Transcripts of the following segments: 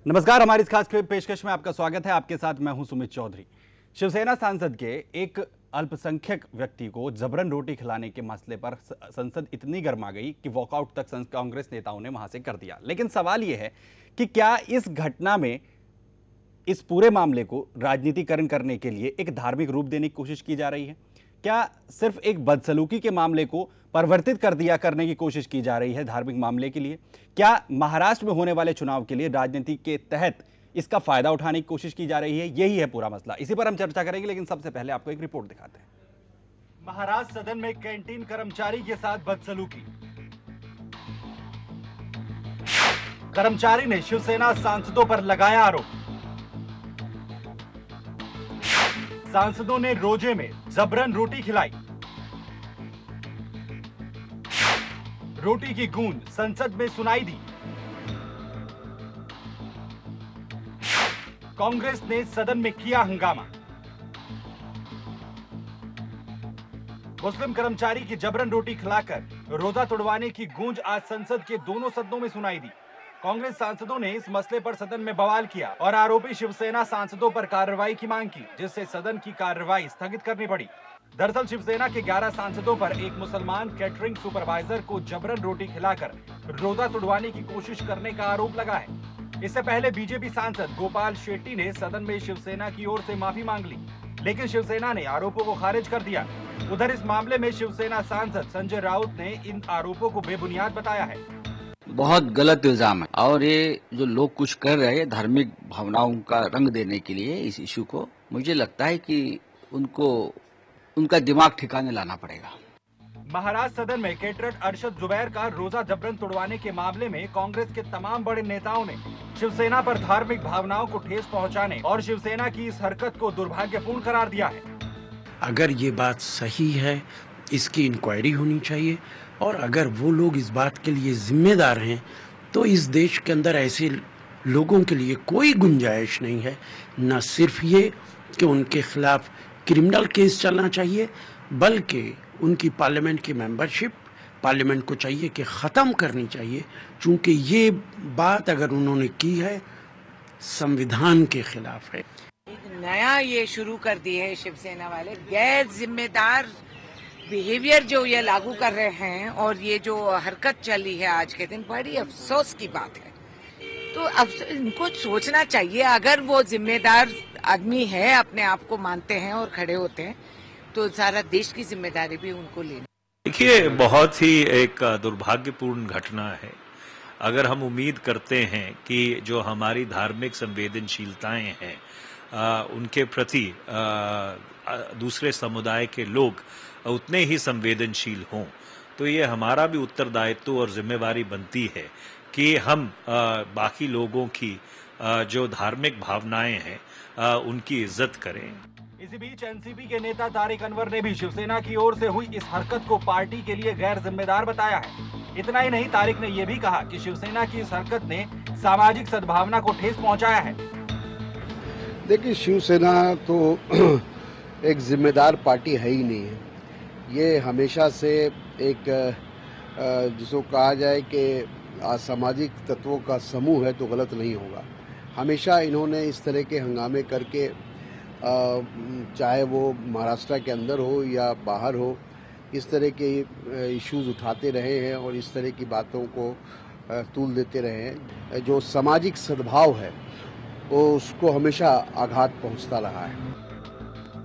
नमस्कार, हमारी इस खास पेशकश में आपका स्वागत है। आपके साथ मैं हूं सुमित चौधरी। शिवसेना सांसद के एक अल्पसंख्यक व्यक्ति को जबरन रोटी खिलाने के मसले पर संसद इतनी गर्मा गई कि वॉकआउट तक कांग्रेस नेताओं ने वहां से कर दिया। लेकिन सवाल यह है कि क्या इस घटना में इस पूरे मामले को राजनीतिकरण करने के लिए एक धार्मिक रूप देने की कोशिश की जा रही है? क्या सिर्फ एक बदसलूकी के मामले को परिवर्तित कर दिया करने की कोशिश की जा रही है धार्मिक मामले के लिए? क्या महाराष्ट्र में होने वाले चुनाव के लिए राजनीति के तहत इसका फायदा उठाने की कोशिश की जा रही है? यही है पूरा मसला। इसी पर हम चर्चा करेंगे, लेकिन सबसे पहले आपको एक रिपोर्ट दिखाते हैं। महाराष्ट्र सदन में कैंटीन कर्मचारी के साथ बदसलूकी। कर्मचारी ने शिवसेना सांसदों पर लगाया आरोप। सांसदों ने रोजे में जबरन रोटी खिलाई। रोटी की गूंज संसद में सुनाई दी। कांग्रेस ने सदन में किया हंगामा। मुस्लिम कर्मचारी की जबरन रोटी खिलाकर रोजा तोड़वाने की गूंज आज संसद के दोनों सदनों में सुनाई दी। कांग्रेस सांसदों ने इस मसले पर सदन में बवाल किया और आरोपी शिवसेना सांसदों पर कार्रवाई की मांग की, जिससे सदन की कार्रवाई स्थगित करनी पड़ी। दरअसल शिवसेना के 11 सांसदों पर एक मुसलमान कैटरिंग सुपरवाइजर को जबरन रोटी खिलाकर रोजा तोड़वाने की कोशिश करने का आरोप लगा है। इससे पहले बीजेपी सांसद गोपाल शेट्टी ने सदन में शिवसेना की ओर से माफी मांग ली, लेकिन शिवसेना ने आरोपों को खारिज कर दिया। उधर इस मामले में शिवसेना सांसद संजय राउत ने इन आरोपों को बेबुनियाद बताया है। बहुत गलत इल्जाम है और ये जो लोग कुछ कर रहे हैं धार्मिक भावनाओं का रंग देने के लिए इस इशू को, मुझे लगता है कि उनका दिमाग ठिकाने लाना पड़ेगा। महाराष्ट्र सदन में कैटरर अरशद जुबैर का रोजा जबरन तोड़वाने के मामले में कांग्रेस के तमाम बड़े नेताओं ने शिवसेना पर धार्मिक भावनाओं को ठेस पहुंचाने और शिवसेना की इस हरकत को दुर्भाग्यपूर्ण करार दिया है। अगर ये बात सही है, इसकी इंक्वायरी होनी चाहिए और अगर वो लोग इस बात के लिए जिम्मेदार हैं तो इस देश के अंदर ऐसे लोगों के लिए कोई गुंजाइश नहीं है। न सिर्फ ये कि उनके खिलाफ क्रिमिनल केस चलना चाहिए, बल्कि उनकी पार्लियामेंट की मेंबरशिप पार्लियामेंट को चाहिए कि ख़त्म करनी चाहिए, क्योंकि ये बात अगर उन्होंने की है संविधान के खिलाफ है। एक नया ये शुरू कर दी है शिवसेना वाले, गैर जिम्मेदार बिहेवियर जो ये लागू कर रहे हैं और ये जो हरकत चली है आज के दिन, बड़ी अफसोस की बात है। तो अब इनको सोचना चाहिए, अगर वो जिम्मेदार आदमी है, अपने आप को मानते हैं और खड़े होते हैं, तो सारा देश की जिम्मेदारी भी उनको लेनी। देखिए, बहुत ही एक दुर्भाग्यपूर्ण घटना है। अगर हम उम्मीद करते हैं कि जो हमारी धार्मिक संवेदनशीलताएं हैं उनके प्रति दूसरे समुदाय के लोग उतने ही संवेदनशील हों, तो ये हमारा भी उत्तरदायित्व और जिम्मेवारी बनती है कि हम बाकी लोगों की जो धार्मिक भावनाएं हैं उनकी इज्जत करें। इसी बीच एनसीपी के नेता तारिक अनवर ने भी शिवसेना की ओर से हुई इस हरकत को पार्टी के लिए गैर जिम्मेदार बताया है। इतना ही नहीं, तारिक ने यह भी कहा कि शिवसेना की इस हरकत ने सामाजिक सद्भावना को ठेस पहुंचाया है। देखिए, शिवसेना तो एक जिम्मेदार पार्टी है ही नहीं है। ये हमेशा से एक जिसको कहा जाए कि असामाजिक तत्वों का समूह है तो गलत नहीं होगा। हमेशा इन्होंने इस तरह के हंगामे करके चाहे वो महाराष्ट्र के अंदर हो या बाहर हो, इस तरह के इश्यूज उठाते रहे हैं और इस तरह की बातों को तूल देते रहे हैं। जो सामाजिक सद्भाव है वो उसको हमेशा आघात पहुंचता रहा है।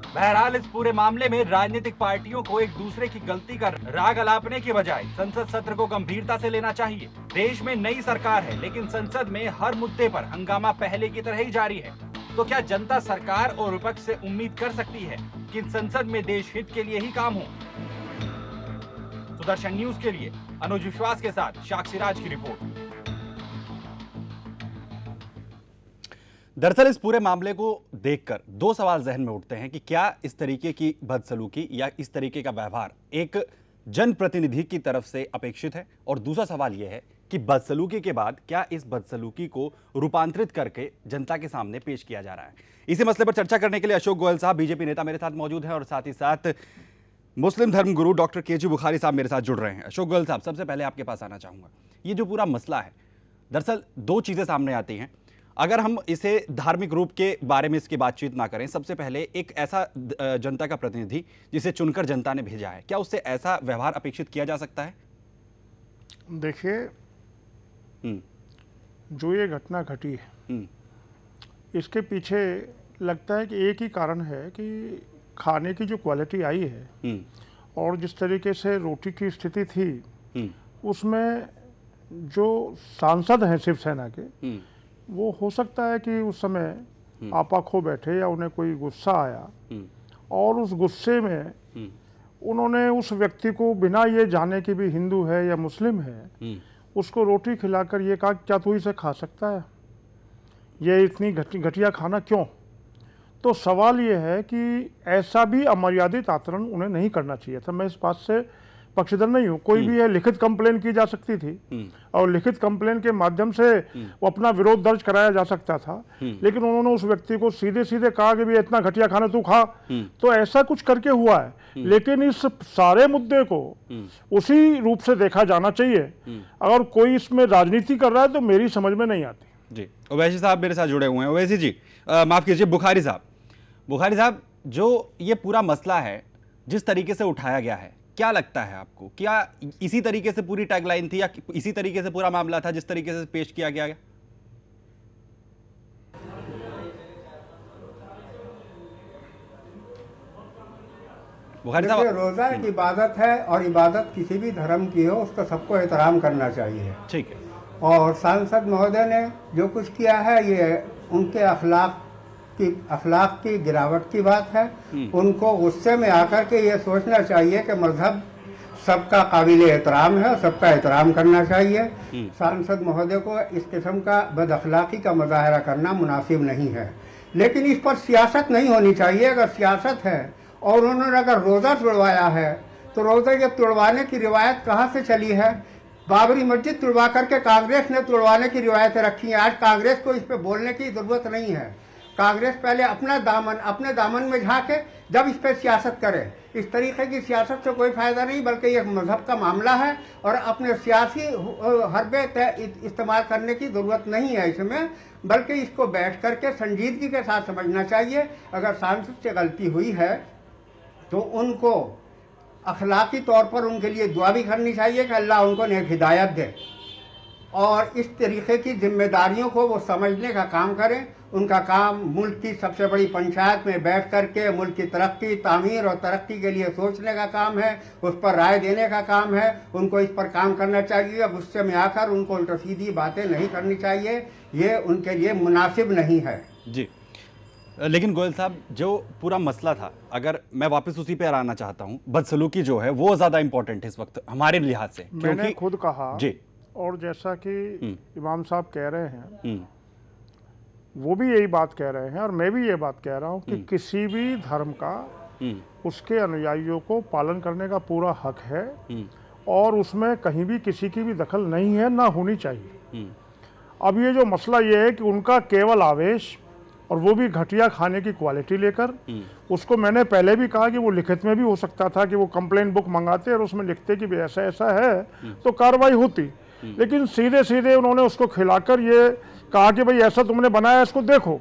बहरहाल इस पूरे मामले में राजनीतिक पार्टियों को एक दूसरे की गलती का राग अलापने के बजाय संसद सत्र को गंभीरता से लेना चाहिए। देश में नई सरकार है, लेकिन संसद में हर मुद्दे पर हंगामा पहले की तरह ही जारी है। तो क्या जनता सरकार और विपक्ष से उम्मीद कर सकती है कि संसद में देश हित के लिए ही काम हो? सुदर्शन न्यूज के लिए अनुज विश्वास के साथ साक्षी राज की रिपोर्ट। दरअसल इस पूरे मामले को देखकर दो सवाल जहन में उठते हैं कि क्या इस तरीके की बदसलूकी या इस तरीके का व्यवहार एक जनप्रतिनिधि की तरफ से अपेक्षित है, और दूसरा सवाल यह है कि बदसलूकी के बाद क्या इस बदसलूकी को रूपांतरित करके जनता के सामने पेश किया जा रहा है। इसी मसले पर चर्चा करने के लिए अशोक गोयल साहब, बीजेपी नेता, मेरे साथ मौजूद हैं और साथ ही साथ मुस्लिम धर्म गुरु डॉक्टर केजी बुखारी साहब मेरे साथ जुड़ रहे हैं। अशोक गोयल साहब, सबसे पहले आपके पास आना चाहूंगा। ये जो पूरा मसला है, दरअसल दो चीजें सामने आती हैं। अगर हम इसे धार्मिक रूप के बारे में इसकी बातचीत ना करें, सबसे पहले एक ऐसा जनता का प्रतिनिधि जिसे चुनकर जनता ने भेजा है, क्या उससे ऐसा व्यवहार अपेक्षित किया जा सकता है? देखिए, जो ये घटना घटी है इसके पीछे लगता है कि एक ही कारण है कि खाने की जो क्वालिटी आई है और जिस तरीके से रोटी की स्थिति थी उसमें जो सांसद हैं शिवसेना के वो हो सकता है कि उस समय आपा खो बैठे या उन्हें कोई गुस्सा आया और उस गुस्से में उन्होंने उस व्यक्ति को बिना ये जाने कि भी हिंदू है या मुस्लिम है उसको रोटी खिलाकर ये कहा क्या तू इसे खा सकता है, ये इतनी घटिया खाना क्यों। तो सवाल ये है कि ऐसा भी अमर्यादित आचरण उन्हें नहीं करना चाहिए था। मैं इस बात से पक्षधर नहीं हूँ, कोई भी है लिखित कंप्लेन की जा सकती थी और लिखित कंप्लेन के माध्यम से वो अपना विरोध दर्ज कराया जा सकता था, लेकिन उन्होंने उस व्यक्ति को सीधे सीधे कहा कि भी इतना घटिया खाना तू खा। तो ऐसा कुछ करके हुआ है, लेकिन इस सारे मुद्दे को उसी रूप से देखा जाना चाहिए। अगर कोई इसमें राजनीति कर रहा है तो मेरी समझ में नहीं आती। जी, ओवैसी साहब मेरे साथ जुड़े हुए हैं। ओवैसी जी, माफ कीजिए, बुखारी साहब, जो ये पूरा मसला है जिस तरीके से उठाया गया है, क्या लगता है आपको, क्या इसी तरीके से पूरी टैगलाइन थी या इसी तरीके से पूरा मामला था जिस तरीके से पेश किया गया? बुखारी साहब, रोजा एक इबादत है और इबादत किसी भी धर्म की हो उसका सबको एहतराम करना चाहिए। ठीक है। और सांसद महोदय ने जो कुछ किया है ये उनके अखलाक की गिरावट की बात है। उनको गुस्से में आकर के ये सोचना चाहिए कि मजहब सबका काबिल एहतराम है, सबका एहतराम करना चाहिए। सांसद महोदय को इस किस्म का बदअखलाकी का मुजाहरा करना मुनासिब नहीं है, लेकिन इस पर सियासत नहीं होनी चाहिए। अगर सियासत है और उन्होंने अगर रोज़ा तोड़वाया है तो रोज़ा ये तोड़वाने की रिवायत कहाँ से चली है? बाबरी मस्जिद तोड़वा करके कांग्रेस ने तोड़वाने की रिवायतें रखी हैं। आज कांग्रेस को इस पर बोलने की ज़रूरत नहीं है। कांग्रेस पहले अपने दामन में झांके, जब इस पर सियासत करे। इस तरीके की सियासत से कोई फ़ायदा नहीं, बल्कि ये मजहब का मामला है और अपने सियासी हरबे इस्तेमाल करने की ज़रूरत नहीं है इसमें, बल्कि इसको बैठ करके संजीदगी के साथ समझना चाहिए। अगर सांसद से गलती हुई है तो उनको अखलाकी तौर पर उनके लिए दुआ भी करनी चाहिए कि अल्लाह उनको नेक हिदायत दे और इस तरीके की जिम्मेदारियों को वो समझने का काम करें। उनका काम मुल्क की सबसे बड़ी पंचायत में बैठ करके मुल्क की तरक्की, तामीर और तरक्की के लिए सोचने का काम है, उस पर राय देने का काम है। उनको इस पर काम करना चाहिए। गुस्से में आकर उनको उल्टा सीधी बातें नहीं करनी चाहिए, ये उनके लिए मुनासिब नहीं है। जी, लेकिन गोयल साहब, जो पूरा मसला था, अगर मैं वापस उसी पे आना चाहता हूँ, बदसलूकी जो है वो ज़्यादा इंपॉर्टेंट है इस वक्त हमारे लिहाज से। मैंने खुद कहा जी, और जैसा कि इमाम साहब कह रहे हैं वो भी यही बात कह रहे हैं और मैं भी ये बात कह रहा हूँ कि किसी भी धर्म का उसके अनुयायियों को पालन करने का पूरा हक है और उसमें कहीं भी किसी की भी दखल नहीं है, ना होनी चाहिए। अब ये जो मसला ये है कि उनका केवल आवेश और वो भी घटिया खाने की क्वालिटी लेकर, उसको मैंने पहले भी कहा कि वो लिखित में भी हो सकता था कि वो कंप्लेन बुक मंगाते और उसमें लिखते कि ऐसा ऐसा है तो कार्रवाई होती, लेकिन सीधे सीधे उन्होंने उसको खिलाकर ये कहा कि भाई ऐसा तुमने बनाया, इसको देखो।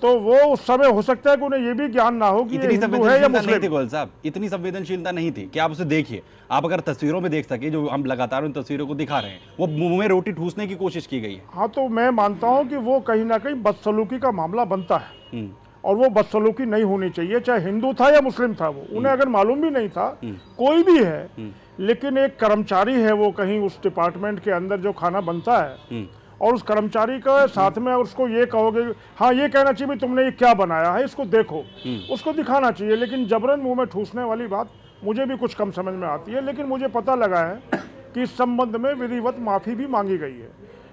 तो वो उस समय हो सकता है कि उन्हें ये भी ज्ञान ना हो कि इतनी हिंदू है या संवेदनशीलता नहीं थी मुस्लिम। गोयल साहब, इतनी संवेदनशीलता नहीं थी कि आप उसे देखिए। आप अगर तस्वीरों में देख सके, जो हम लगातार उन तस्वीरों को दिखा रहे हैं, वो मुंह में रोटी ठूसने की कोशिश की गई है। हाँ, तो मैं मानता हूँ कि वो कहीं ना कहीं बदसलूकी का मामला बनता है और वो बदसलूकी नहीं होनी चाहिए, चाहे हिंदू था या मुस्लिम था। वो उन्हें अगर मालूम भी नहीं था, कोई भी है, लेकिन एक कर्मचारी है वो कहीं उस डिपार्टमेंट के अंदर जो खाना बनता है और उस कर्मचारी का साथ में उसको ये कहोगे, हाँ ये कहना चाहिए तुमने ये क्या बनाया है, इसको देखो, उसको दिखाना चाहिए। लेकिन जबरन मुंह में ठूसने वाली बात मुझे भी कुछ कम समझ में आती है। लेकिन मुझे पता लगा है कि इस संबंध में विधिवत माफी भी मांगी गई है।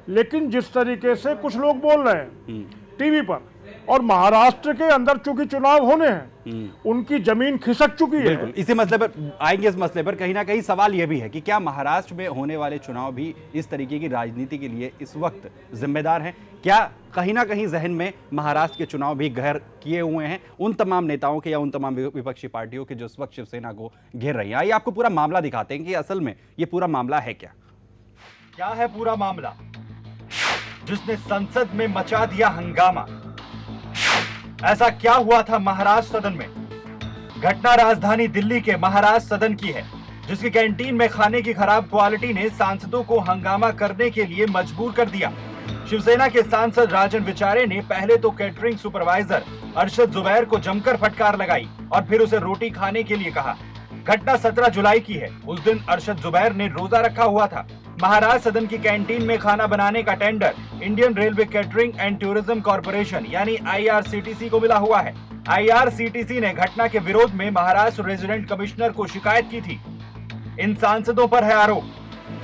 लेकिन जिस तरीके से कुछ लोग बोल रहे हैं टीवी पर, और महाराष्ट्र के अंदर चूंकि चुनाव होने हैं, उनकी जमीन खिसक चुकी है। बिल्कुल, इसी मसले पर आएंगे। इस मसले पर कहीं ना कहीं सवाल यह भी है कि क्या महाराष्ट्र में होने वाले चुनाव भी इस तरीके की राजनीति के लिए इस वक्त जिम्मेदार हैं? क्या कहीं ना कहीं जहन में महाराष्ट्र के चुनाव भी घर किए हुए हैं उन तमाम नेताओं के या उन तमाम विपक्षी पार्टियों के जो इस वक्त शिवसेना को घेर रही हैं? आइए आपको पूरा मामला दिखाते हैं कि असल में ये पूरा मामला है क्या। क्या है पूरा मामला। जिसने संसद में मचा दिया हंगामा। ऐसा क्या हुआ था महाराष्ट्र सदन में? घटना राजधानी दिल्ली के महाराष्ट्र सदन की है, जिसकी कैंटीन में खाने की खराब क्वालिटी ने सांसदों को हंगामा करने के लिए मजबूर कर दिया। शिवसेना के सांसद राजन विचारे ने पहले तो कैटरिंग सुपरवाइजर अरशद जुबैर को जमकर फटकार लगाई और फिर उसे रोटी खाने के लिए कहा। घटना 17 जुलाई की है। उस दिन अरशद जुबैर ने रोजा रखा हुआ था। महाराष्ट्र सदन की कैंटीन में खाना बनाने का tender Indian railway catering and tourism corporation यानी IRCTC को मिला हुआ है। IRCTC ने घटना के विरोध में महाराष्ट्र रेजिडेंट कमिश्नर को शिकायत की थी। इन सांसदों पर है आरोप।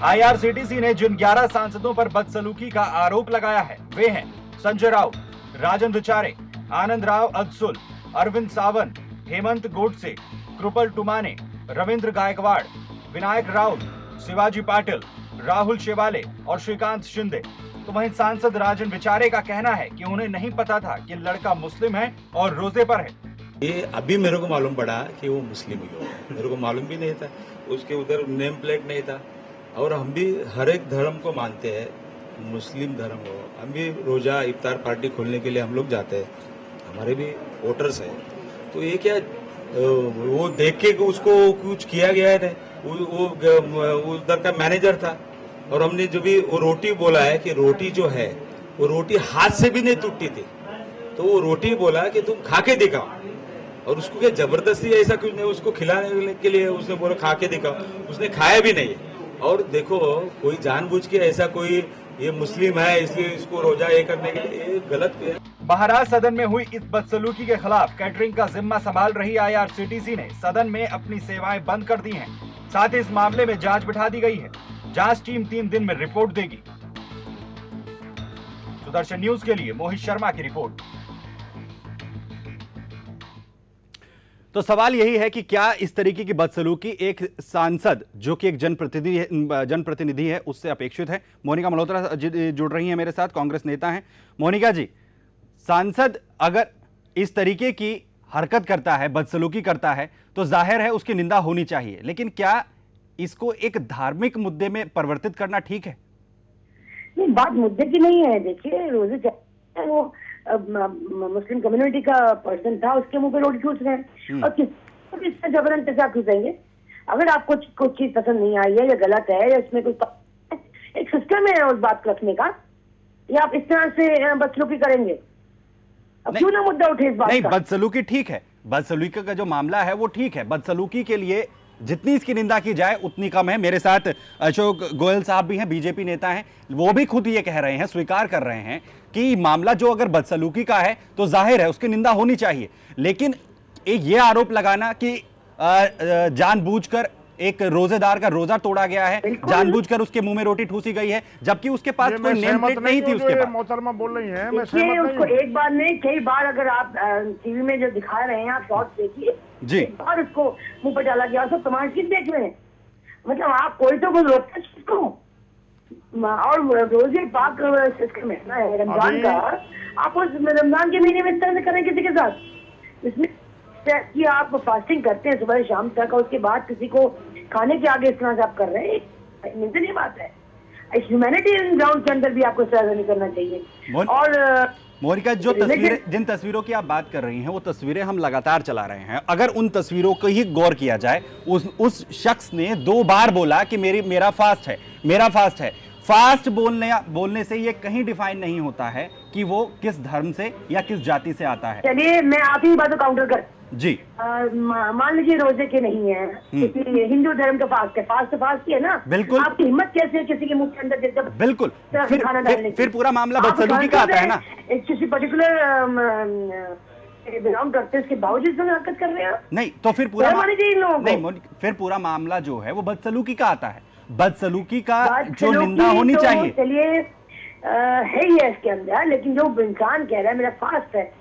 IRCTC ने जिन 11 सांसदों पर बदसलूकी का आरोप लगाया है वे हैं संजय राउत, राजन विचारे, आनंद राव अदसुल, अरविंद सावंत, हेमंत गोडसे, कृपल टुमाने, रविंद्र गायकवाड़, विनायक राउत, शिवाजी पाटिल, राहुल शेवाले और श्रीकांत शिंदे। तो वहीं सांसद राजन विचारे का कहना है कि उन्हें नहीं पता था कि लड़का मुस्लिम है और रोजे पर है। ये अभी मेरे को मालूम पड़ा कि वो मुस्लिम ही हो, मेरे को मालूम भी नहीं था। उसके उधर नेम प्लेट नहीं था। और हम भी हर एक धर्म को मानते हैं, मुस्लिम धर्म हो। हम भी रोजा इफ्तार पार्टी खोलने के लिए हम लोग जाते हैं, हमारे भी वोटर्स हैं। तो ये क्या वो देख के उसको कुछ किया गया है? वो उधर का मैनेजर था और हमने जो भी वो रोटी बोला है कि रोटी जो है वो रोटी हाथ से भी नहीं टूटती थी, तो वो रोटी बोला कि तुम खा के दिखाओ। और उसको क्या जबरदस्ती ऐसा कुछ नहीं, उसको खिलाने के लिए उसने बोला खा के दिखाओ, उसने खाया भी नहीं। और देखो कोई जानबूझ के ऐसा कोई ये मुस्लिम है इसलिए इसको रोजा ये करने के लिए गलत है। महाराष्ट्र सदन में हुई इस बदसलूकी के खिलाफ कैटरिंग का जिम्मा संभाल रही IRCTC ने सदन में अपनी सेवाएं बंद कर दी हैं। साथ ही इस मामले में जांच बिठा दी गई है। जांच टीम 3 दिन में रिपोर्ट देगी। सुदर्शन न्यूज के लिए मोहित शर्मा की रिपोर्ट। तो सवाल यही है कि क्या इस तरीके की बदसलूकी एक सांसद जो कि एक जनप्रतिनिधि है उससे अपेक्षित है? मोनिका मल्होत्रा जुड़ रही हैं मेरे साथ, कांग्रेस नेता हैं। मोनिका जी, सांसद अगर इस तरीके की हरकत करता है, बदसलूकी करता है, तो जाहिर है उसकी निंदा होनी चाहिए, लेकिन क्या इसको एक धार्मिक मुद्दे में परिवर्तित करना ठीक है? नहीं, बात मुद्दे की नहीं है। देखिए, रोजे वो मुस्लिम कम्युनिटी का पर्सन था, उसके मुंह पे रोटी ठूस रहे हैं और किससे जबरन क्या ठूसेंगे? अगर आपको कुछ चीज पसंद नहीं आई है या गलत है या इसमें कोई एक सिस्टम है उस बात को रखने का, या आप इस तरह से बदसलूकी करेंगे? अब क्यों ना मुद्दा उठे इस बात का? नहीं, बदसलूकी ठीक है, बदसलूकी का जो मामला है वो ठीक है। बदसलूकी के लिए जितनी इसकी निंदा की जाए उतनी कम है। मेरे साथ अशोक गोयल साहब भी हैं, बीजेपी नेता हैं, वो भी खुद ये कह रहे हैं, स्वीकार कर रहे हैं कि मामला जो अगर बदसलूकी का है तो जाहिर है उसकी निंदा होनी चाहिए। लेकिन एक ये आरोप लगाना कि जानबूझकर एक रोजेदार का रोजा तोड़ा गया है, जानबूझकर उसके मुंह में रोटी ठूसी गई है, जबकि उसके पास कोई नेम प्लेट नहीं थी उसके पास। मोहतरमा बोल रही हैं, मैं सहमत नहीं हूं। एक बार नहीं, कई बार अगर आप टीवी में जो दिखा रहे हैं आप शॉर्ट देखिए जी, और उसको मुंह पर डाला गया, सब तमाम चीज देख रहे हैं। मतलब आप कोई तो कुछ रोकते इसको, और रोजे पाक सिस्टम है रमजान का, आप उस रमजान के महीने में इस तरह से करें किसी के साथ? इसमें कि आप फास्टिंग करते हैं सुबह शाम तक और उसके बाद किसी को खाने के आगे इस तरह से आप कर रहे हैं, निंदनीय बात है। ह्यूमैनिटी ग्राउंड के अंदर भी आपको इस तरह नहीं करना चाहिए। और मोनिका, जो तस्वीरें, जिन तस्वीरों की आप बात कर रही हैं वो तस्वीरें हम लगातार चला रहे हैं। अगर उन तस्वीरों को ही गौर किया जाए, उस शख्स ने 2 बार बोला कि मेरा फास्ट है, मेरा फास्ट है। फास्ट बोलने से ये कहीं डिफाइन नहीं होता है कि वो किस धर्म से या किस जाति से आता है। चलिए, मैं आप ही बातों काउंटर कर जी। मान लीजिए रोजे के नहीं है, किसी हिंदू धर्म का फास्ट है, फास्ट ही है ना? बिल्कुल। आपकी हिम्मत कैसे है किसी के मुंह के अंदर जब बिल्कुल खाना डालने की? फिर पूरा मामला बदसलूकी का आता है ना। किसी पर्टिकुलर बिलोंग करते हैं, इसके बावजूद हरकत कर रहे हैं नहीं, तो फिर पूरा नहीं, फिर पूरा मामला जो है वो बदसलूकी का आता है। बदसलूकी का जो निंदा होनी चाहिए। चलिए, है ही है इसके अंदर, लेकिन जो इंसान कह रहा है मेरा फास्ट है,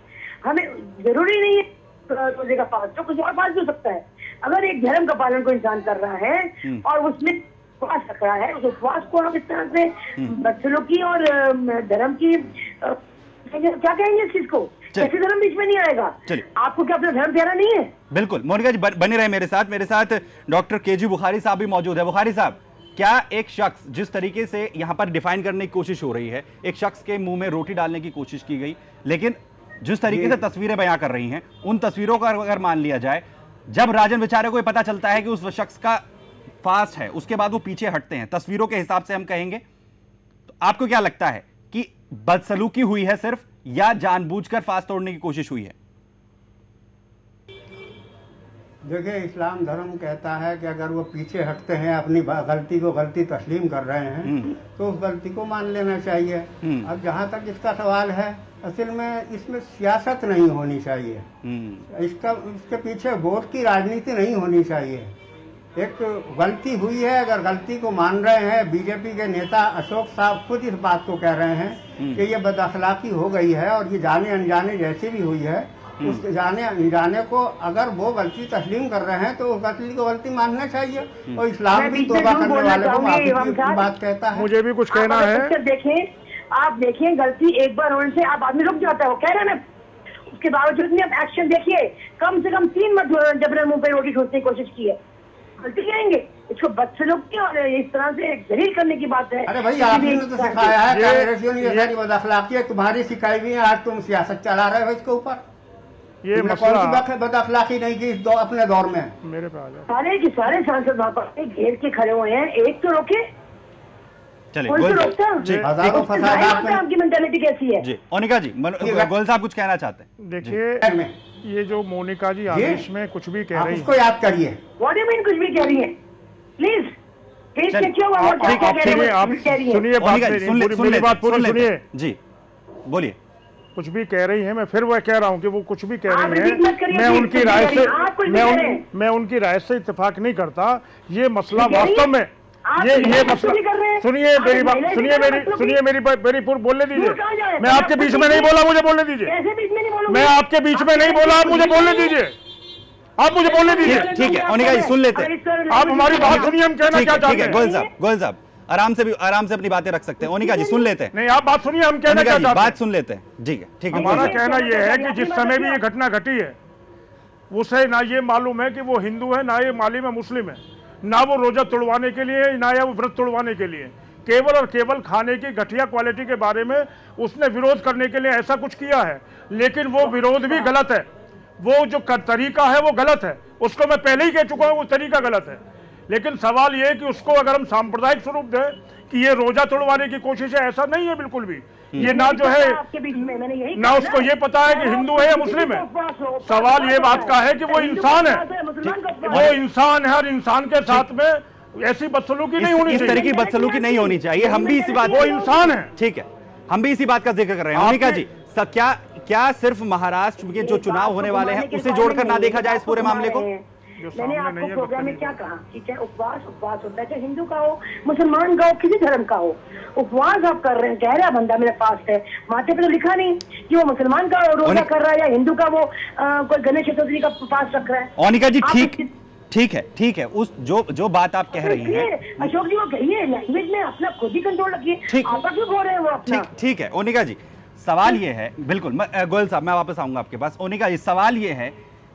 हमें जरूरी नहीं है रोजे का फास्ट, जो कुछ और फास्ट हो सकता है। अगर एक धर्म का पालन कोई इंसान कर रहा है और उसमें उपवास रख रहा है, उस उपवास को हम इस तरह से बदसलूकी और धर्म की क्या कहेंगे इस चीज को? कैसे धर्म बीच में नहीं आएगा? आपको क्या अपना धर्म प्यारा नहीं है? बिल्कुल। मोनिका जी बने रहे मेरे साथ डॉक्टर KG बुखारी साहब भी मौजूद है। बुखारी साहब, क्या एक शख्स, जिस तरीके से यहां पर डिफाइन करने की कोशिश हो रही है, एक शख्स के मुंह में रोटी डालने की कोशिश की गई, लेकिन जिस तरीके से तस्वीरें बयां कर रही हैं, उन तस्वीरों का अगर मान लिया जाए, जब राजन बेचारे को पता चलता है कि उस शख्स का फास्ट है, उसके बाद वो पीछे हटते हैं, तस्वीरों के हिसाब से हम कहेंगे, तो आपको क्या लगता है कि बदसलूकी हुई है सिर्फ, या जानबूझकर फास्ट तोड़ने की कोशिश हुई है? देखिए, इस्लाम धर्म कहता है कि अगर वो पीछे हटते हैं, अपनी गलती को गलती तस्लीम कर रहे हैं, तो उस गलती को मान लेना चाहिए। अब जहाँ तक इसका सवाल है, असल में इसमें सियासत नहीं होनी चाहिए, इसके पीछे वोट की राजनीति नहीं होनी चाहिए। एक गलती हुई है, अगर गलती को मान रहे हैं, बीजेपी के नेता अशोक साहब खुद इस बात को कह रहे हैं कि ये बदअखलाकी हो गई है और ये जाने अनजाने जैसे भी हुई है, उस जाने अनजाने को अगर वो गलती तस्लीम कर रहे हैं तो उस गलती को गलती मानना चाहिए। और इस्लाम भी तौबा करने वाले को माफी की बात कहता है। मुझे भी कुछ कहना है। देखें, आप देखिए, गलती एक बार होने से आप आदमी रुक जाता है, वो कह रहे हैं ना, उसके बावजूद भी आप एक्शन देखिए, कम से कम 3 मत जबरन मुंह पे रोटी ठोकने की कोशिश की है, गलती करेंगे। इसको बदसलूकी और इस तरह से जलील करने की बात है। अरे भाई, आपने तो सिखाया है, कांग्रेसियों ने ये सारी बदअखलाकी है, तुम्हारी सिखाई हुई है, आज तुम सियासत चला रहे हो इसके ऊपर। ये मसला बदअखलाकी नहीं की अपने दौर में। मेरे पे आ जाए। सारे के सारे सांसद वहाँ पर घेर के खड़े हुए हैं, एक तो रोके, चलिए, आपकी मेंटालिटी कैसी है? जी, मोनिका जी, गोयल साहब कुछ कहना चाहते हैं? देखिए, ये जो मोनिका जी आदेश में कुछ भी कह रही है, उसको याद करिए। व्हाट डू मीन कुछ भी कह रही है? प्लीज सुनिए, बात पूरी सुनिए जी, बोलिए। कुछ भी कह रही है, मैं फिर वह कह रहा हूँ कि वो कुछ भी कह रही है, मैं उनकी राय से मैं उनकी राय से इत्तेफाक नहीं करता। ये मसला वास्तव में ये मसला, सुनिए मेरी बात, सुनिए मेरी बोलने दीजिए। मैं आपके बीच में नहीं बोला, मुझे बोलने दीजिए। मैं आपके बीच में नहीं बोला, आप मुझे बोलने दीजिए, आप मुझे बोलने दीजिए। ठीक है, मोनिका जी, सुन लेते हैं, आप हमारी बात सुनिए, हम कहना क्या चाहते हैं। गोयल साहब आराम से अपनी बातें रख सकते हैं। मोनिका जी, सुन लेते हैं। नहीं, आप बात सुनिए, हम कहना क्या चाहते हैं, बात सुन लेते हैं। ठीक है। हमारा कहना यह है कि जिस समय भी ये घटना घटी है, उसे ना ये मालूम है कि वो हिंदू है, ना ये मालूम है मुस्लिम है, ना वो रोजा तोड़वाने के लिए, ना या वो व्रत तोड़वाने के लिए, केवल और केवल खाने की घटिया क्वालिटी के बारे में उसने विरोध करने के लिए ऐसा कुछ किया है। लेकिन वो विरोध भी गलत है, वो जो तरीका है वो गलत है, उसको मैं पहले ही कह चुका हूँ, वो तरीका गलत है। लेकिन सवाल ये है कि उसको अगर हम सांप्रदायिक स्वरूप दें कि ये रोजा तोड़वाने की कोशिश है, ऐसा नहीं है बिल्कुल भी। ये ना जो है ना उसको ये पता है कि हिंदू है या मुस्लिम है। सवाल ये बात का है कि वो इंसान है, वो इंसान है, और इंसान के साथ में ऐसी बदसलूकी नहीं होनी चाहिए, इस तरह की बदसलूकी नहीं होनी चाहिए। हम भी इसी बात, वो इंसान है, ठीक है, हम भी इसी बात का जिक्र कर रहे हैं। मोनिका जी, क्या सिर्फ महाराष्ट्र के जो चुनाव होने वाले हैं उसे जोड़कर ना देखा जाए इस पूरे मामले को? मैंने आपको प्रोग्राम में क्या कहा कि चाहे उपवास होता है, चाहे हिंदू का हो, मुसलमान का हो, किसी धर्म का हो, उपवास आप कर रहे हैं, कह रहा है बंदा मेरा फास्ट है, माथे पे तो लिखा नहीं कि वो मुसलमान का रोजा कर रहा है या हिंदू का वो कोई गणेश चतुर्थी का फास्ट रख रहा है। मोनिका जी, ठीक है, उस जो बात आप कह रही हैं, अशोक जी, वो कहिए लैंग्वेज में अपना खुद ही कंट्रोल रखिए, आप क्यों बोल रहे हैं वो अपना? ठीक है मोनिका जी, सवाल ये है, बिल्कुल गोयल साहब मैं वापस आऊंगा आपके पास। मोनिका जी, सवाल ये है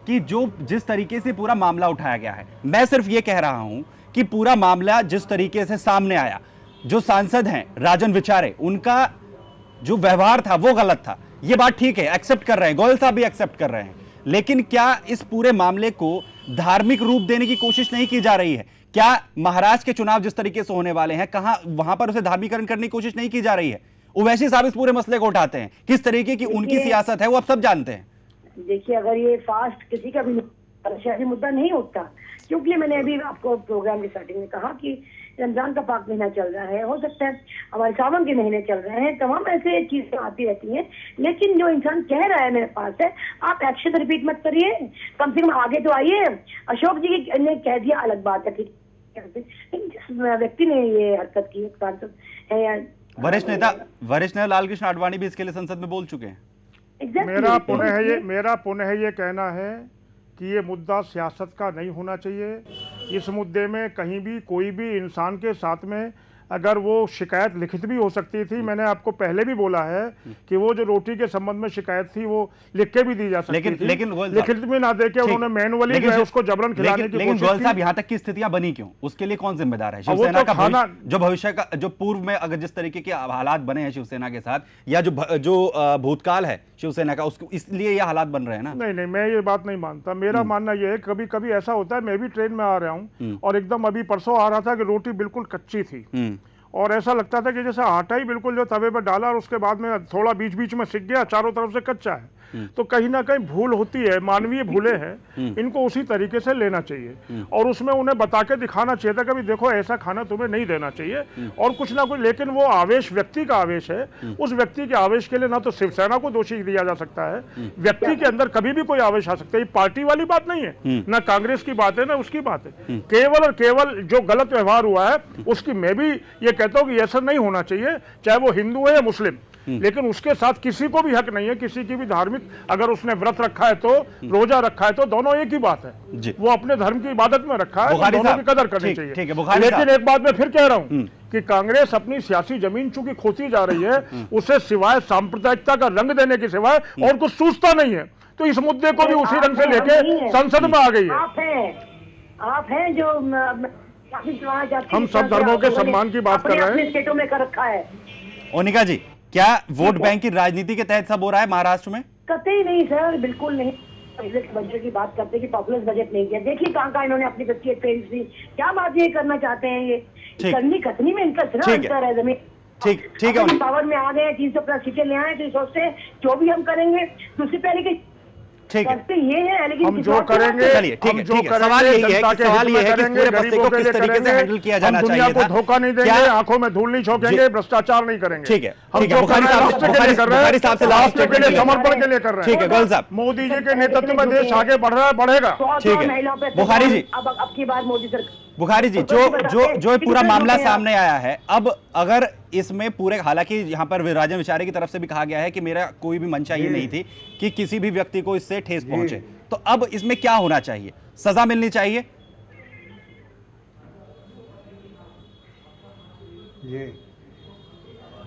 कि जिस तरीके से पूरा मामला उठाया गया है, मैं सिर्फ ये कह रहा हूं कि पूरा मामला जिस तरीके से सामने आया, जो सांसद हैं राजन विचारे, उनका जो व्यवहार था वो गलत था, ये बात ठीक है, एक्सेप्ट कर रहे हैं, गोयल साहब भी एक्सेप्ट कर रहे हैं। लेकिन क्या इस पूरे मामले को धार्मिक रूप देने की कोशिश नहीं की जा रही है? क्या महाराष्ट्र के चुनाव जिस तरीके से होने वाले हैं, कहां वहां पर उसे धार्मिकरण करने की कोशिश नहीं की जा रही है? ओवैसी साहब इस पूरे मसले को उठाते हैं, किस तरीके की उनकी सियासत है वो आप सब जानते हैं। देखिए, अगर ये फास्ट किसी का भी शहरी मुद्दा नहीं उठता, क्योंकि मैंने अभी आपको प्रोग्राम की स्टार्टिंग में कहा कि रमजान का पाक महीना चल रहा है, हो सकता है हमारे सावन के महीने चल रहे हैं, तमाम ऐसे चीजें आती रहती हैं। लेकिन जो इंसान कह रहा है मेरे पास है, आप एक्शन रिपीट मत करिए, कम से कम आगे तो आइए। अशोक जी ने कह दिया अलग बात है, लेकिन जिस व्यक्ति ने ये हरकत की, सांसद है या वरिष्ठ नेता लालकृष्ण आडवाणी भी इसके लिए संसद में बोल चुके हैं। मेरा पुनः ये कहना है कि ये मुद्दा सियासत का नहीं होना चाहिए। इस मुद्दे में कहीं भी कोई भी इंसान के साथ में अगर वो शिकायत लिखित भी हो सकती थी। मैंने आपको पहले भी बोला है कि वो जो रोटी के संबंध में शिकायत थी वो लिख के भी दी जा सकती थी, लेकिन लिखित में ना देके उन्होंने मैनुअली जो है उसको जबरन खिलाने की कोशिश की। लेकिन गोयल साहब, यहाँ तक की स्थितियां बनी क्यों, उसके लिए कौन जिम्मेदार है? शिवसेना का जो भविष्य का, जो पूर्व में अगर जिस तरीके के हालात बने हैं शिवसेना के साथ, या जो भूतकाल है शिवसेना का, उसको इसलिए ये हालात बन रहे हैं ना? नहीं, मैं ये बात नहीं मानता। मेरा मानना ये है, कभी कभी ऐसा होता है, मैं भी ट्रेन में आ रहा हूँ और एकदम अभी परसों आ रहा था कि रोटी बिल्कुल कच्ची थी और ऐसा लगता था कि जैसे आटा ही बिल्कुल जो तवे पर डाला और उसके बाद में थोड़ा बीच बीच में सिक गया, चारों तरफ से कच्चा है। तो कहीं ना कहीं भूल होती है, मानवीय भूलें हैं, इनको उसी तरीके से लेना चाहिए और उसमें उन्हें बता के दिखाना चाहिए था कि देखो ऐसा खाना तुम्हें नहीं देना चाहिए और कुछ ना कुछ। लेकिन वो आवेश व्यक्ति का आवेश है, उस व्यक्ति के आवेश के लिए ना तो शिवसेना को दोषी दिया जा सकता है, व्यक्ति के अंदर कभी भी कोई आवेश आ सकता है। ये पार्टी वाली बात नहीं है, ना कांग्रेस की बात है ना उसकी बात है। केवल और केवल जो गलत व्यवहार हुआ है उसकी मैं भी ये कहता हूँ कि ऐसा नहीं होना चाहिए, चाहे वो हिंदू है या मुस्लिम, लेकिन उसके साथ किसी को भी हक नहीं है, किसी की भी धार्मिक, अगर उसने व्रत रखा है तो, रोजा रखा है तो, दोनों एक ही बात है। वो अपने धर्म की इबादत में रखा है, तो दोनों की कदर करनी चाहिए। लेकिन एक बात मैं फिर कह रहा हूं कि कांग्रेस अपनी सियासी जमीन चूंकि खोती जा रही है, उसे सिवाय सांप्रदायिकता का रंग देने के सिवाय और कुछ सूझता नहीं है। तो इस मुद्दे को भी उसी रंग से लेके संसद में आ गई है। आप हैं जो हम सब धर्मों के सम्मान की बात कर रहे हैं, स्टेटों में कर रखा है। ओनिका जी, क्या वोट बैंक की राजनीति के तहत सब हो रहा है महाराष्ट्र में? कतई नहीं सर, बिल्कुल नहीं। पहले के बजट की बात करते कि पॉपुलर बजट नहीं किया, देखिए कहाँ इन्होंने अपनी बच्ची पेरेंट्स दी, क्या बात ये करना चाहते हैं, ये करनी खतनी में इंटरेस्ट ना अंतर है जमीन। ठीक है, पावर में आ गए, 300+ सीटें ले आए, तो सोचते हैं जो भी हम करेंगे दूसरी पहले की ठीक है, ये है, लेकिन हम जो करेंगे, चलिए ठीक है, सवाल यही है कि इस पूरे मसले को किस तरीके से हैंडल किया जाना चाहिए था। दुनिया को धोखा नहीं देंगे, आंखों में धूल नहीं झोंकेंगे, भ्रष्टाचार नहीं करेंगे। ठीक है, हम जो बुखारी साहब से लास्ट के लिए समर्पण के लिए कर रहे हैं। ठीक है गोयल साहब, मोदी जी के नेतृत्व में देश आगे बढ़ रहा है, बढ़ेगा। ठीक है बुखारी जी, अब की बार मोदी सरकार, बुखारी जी, जो पूरा मामला सामने आया है, अब अगर इसमें पूरे, हालांकि यहाँ पर राजन विचारे की तरफ से भी कहा गया है कि मेरा कोई भी मंशा ये नहीं थी कि किसी भी व्यक्ति को इससे ठेस पहुंचे, तो अब इसमें क्या होना चाहिए? सजा मिलनी चाहिए? जी,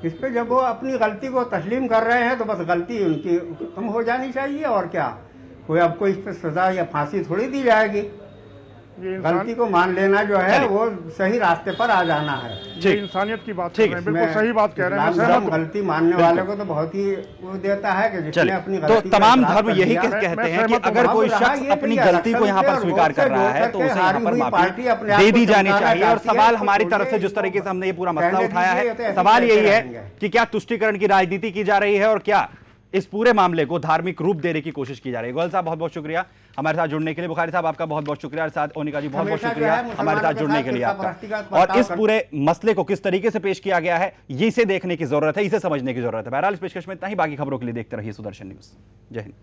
इस पे जब वो अपनी गलती को तस्लीम कर रहे हैं तो बस गलती उनकी खत्म हो जानी चाहिए। और क्या, कोई अब कोई इस पर सजा या फांसी थोड़ी दी जाएगी। गलती को मान लेना जो है वो सही रास्ते पर आ जाना है। ये इंसानियत की बात है, बिल्कुल सही बात कह रहे हैं। गलती मानने वाले को तो बहुत ही वो देता है कि जिसने अपनी गलती, तो तमाम धर्म यही कहते हैं कि अगर कोई शख्स अपनी गलती को यहाँ पर स्वीकार कर रहा है तो उसे यहाँ पर माफी दे दी जानी चाहिए। और सवाल हमारी तरफ से जिस तरीके से हमने ये पूरा मसला उठाया है, सवाल यही है कि क्या तुष्टीकरण की राजनीति की जा रही है और क्या इस पूरे मामले को धार्मिक रूप देने की कोशिश की जा रही है। गोयल साहब बहुत बहुत शुक्रिया हमारे साथ जुड़ने के लिए। बुखारी साहब आपका बहुत बहुत शुक्रिया। और साथ ओनिका जी बहुत बहुत शुक्रिया हमारे साथ जुड़ने के लिए आपका। और इस पूरे मसले को किस तरीके से पेश किया गया है, ये इसे देखने की जरूरत है, इसे समझने की जरूरत है। बहरहाल इस पेशकश में इतना ही, बाकी खबरों के लिए देखते रहिए सुदर्शन न्यूज। जय हिंद।